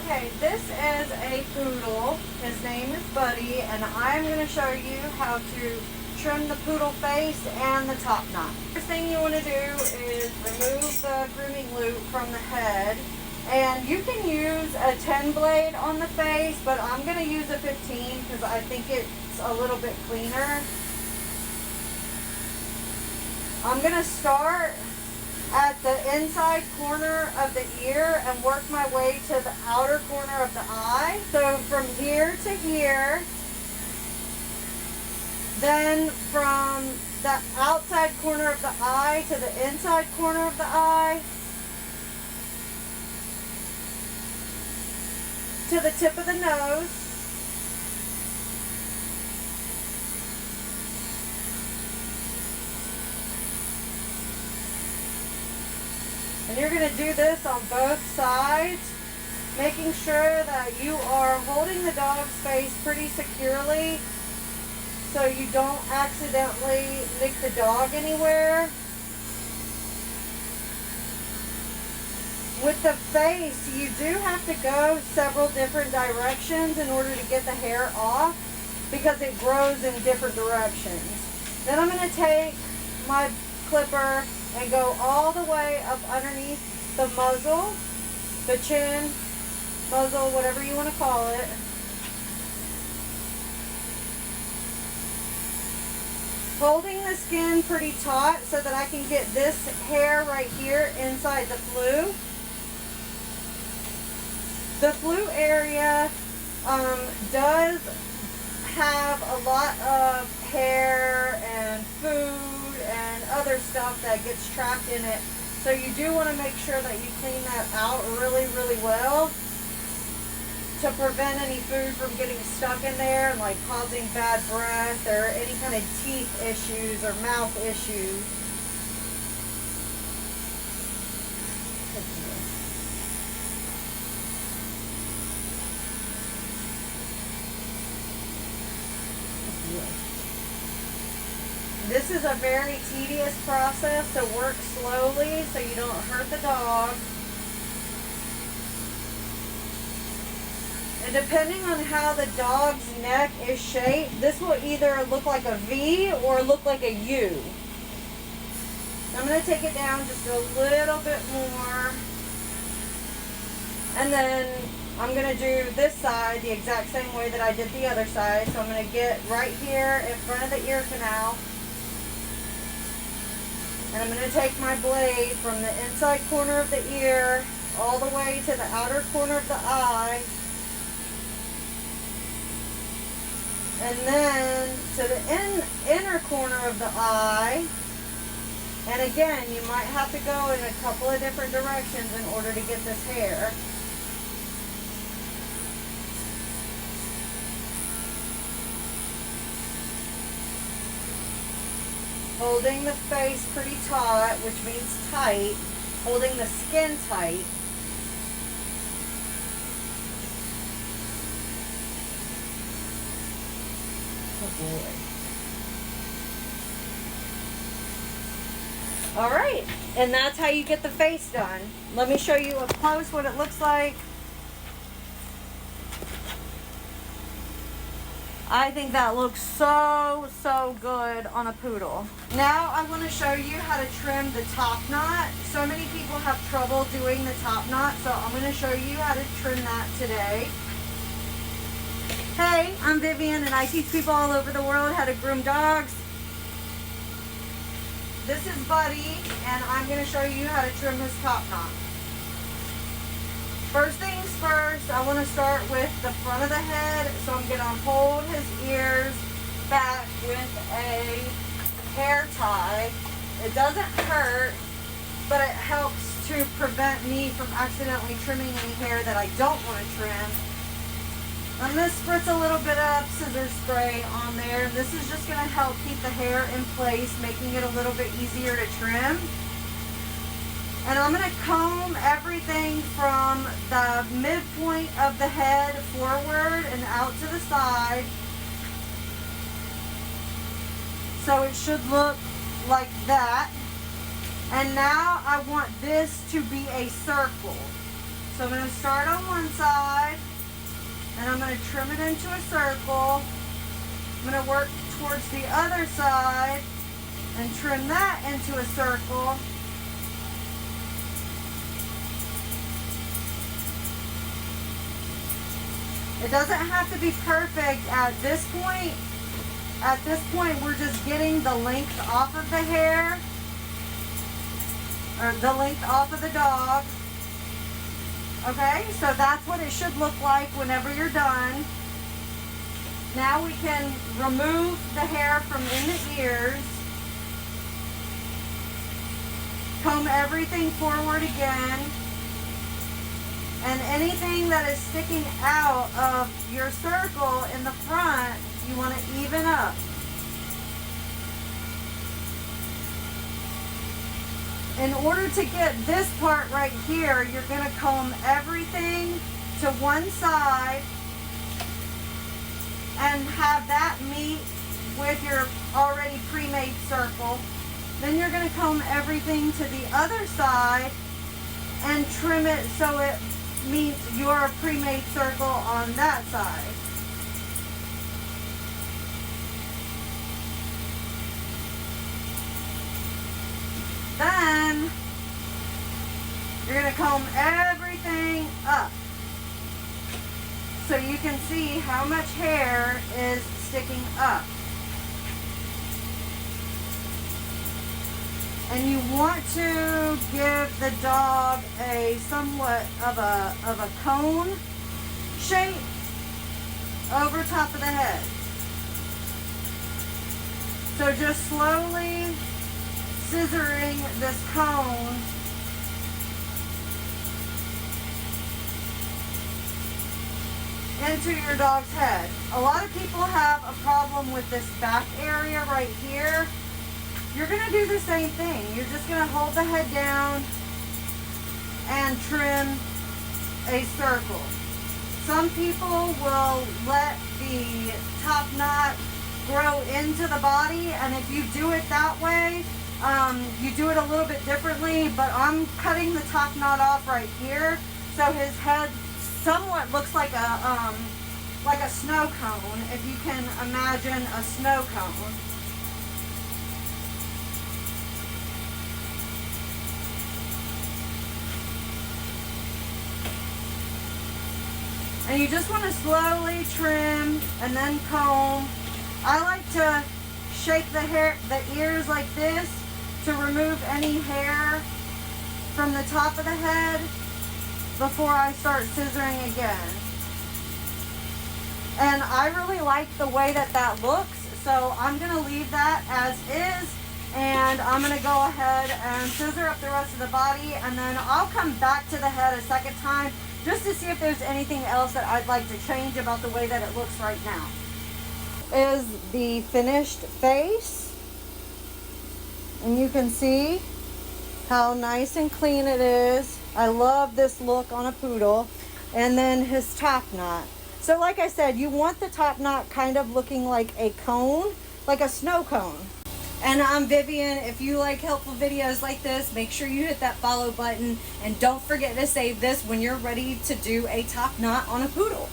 Okay, this is a poodle. His name is Buddy, and I'm going to show you how to trim the poodle face and the top knot. First thing you want to do is remove the grooming loop from the head. And you can use a 10 blade on the face, but I'm going to use a 15 because I think it's a little bit cleaner. I'm going to start at the inside corner of the ear and work my way to the outer corner of the eye. So from here to here, then from the outside corner of the eye to the inside corner of the eye, to the tip of the nose, and you're going to do this on both sides, making sure that you are holding the dog's face pretty securely so you don't accidentally nick the dog anywhere. With the face, you do have to go several different directions in order to get the hair off because it grows in different directions. Then I'm going to take my clipper and go all the way up underneath the muzzle, the chin, muzzle, whatever you want to call it. Holding the skin pretty taut so that I can get this hair right here inside the flue. The flue area does have a lot of hair and food and other stuff that gets trapped in it. So you do want to make sure that you clean that out really, really well to prevent any food from getting stuck in there and like causing bad breath or any kind of teeth issues or mouth issues. This is a very tedious process, so work slowly so you don't hurt the dog. And depending on how the dog's neck is shaped, this will either look like a V or look like a U. I'm going to take it down just a little bit more. And then I'm going to do this side the exact same way that I did the other side. So I'm going to get right here in front of the ear canal. And I'm going to take my blade from the inside corner of the ear all the way to the outer corner of the eye. And then to the inner corner of the eye. And again, you might have to go in a couple of different directions in order to get this hair. Holding the face pretty taut, which means tight. Holding the skin tight. Oh boy. All right, and that's how you get the face done. Let me show you up close what it looks like. I think that looks so, so good on a poodle. Now I want to show you how to trim the top knot. So many people have trouble doing the top knot, so I'm going to show you how to trim that today. Hey, I'm Vivian and I teach people all over the world how to groom dogs. This is Buddy and I'm going to show you how to trim his top knot. First things first, I want to start with the front of the head, so I'm going to hold his ears back with a hair tie. It doesn't hurt, but it helps to prevent me from accidentally trimming any hair that I don't want to trim. I'm going to spritz a little bit of scissor spray on there. This is just going to help keep the hair in place, making it a little bit easier to trim. And I'm going to comb everything from the midpoint of the head forward and out to the side. So it should look like that. And now I want this to be a circle. So I'm going to start on one side, and I'm going to trim it into a circle. I'm going to work towards the other side and trim that into a circle. It doesn't have to be perfect at this point. At this point, we're just getting the length off of the hair, or the length off of the dog. Okay, so that's what it should look like whenever you're done. Now we can remove the hair from in the ears. Comb everything forward again. And anything that is sticking out of your circle in the front, you want to even up. In order to get this part right here, you're going to comb everything to one side and have that meet with your already pre-made circle. Then you're going to comb everything to the other side and trim it so it meets your pre-made circle on that side. Then you're going to comb everything up so you can see how much hair is sticking up. And you want to give the dog a somewhat of a cone shape over top of the head. So just slowly scissoring this cone into your dog's head. A lot of people have a problem with this back area right here. You're going to do the same thing. You're just going to hold the head down and trim a circle. Some people will let the top knot grow into the body, and if you do it that way, you do it a little bit differently, but I'm cutting the top knot off right here, so his head somewhat looks like a snow cone, if you can imagine a snow cone. And you just want to slowly trim and then comb. I like to shake the ears like this to remove any hair from the top of the head before I start scissoring again. And I really like the way that looks, so I'm going to leave that as is, and I'm going to go ahead and scissor up the rest of the body, and then I'll come back to the head a second time just to see if there's anything else that I'd like to change about the way that it looks right now. Is the finished face, and you can see how nice and clean it is. I love this look on a poodle. And then his top knot. So like I said, you want the top knot kind of looking like a cone, like a snow cone. And I'm Vivian. If you like helpful videos like this, make sure you hit that follow button, and don't forget to save this when you're ready to do a top knot on a poodle.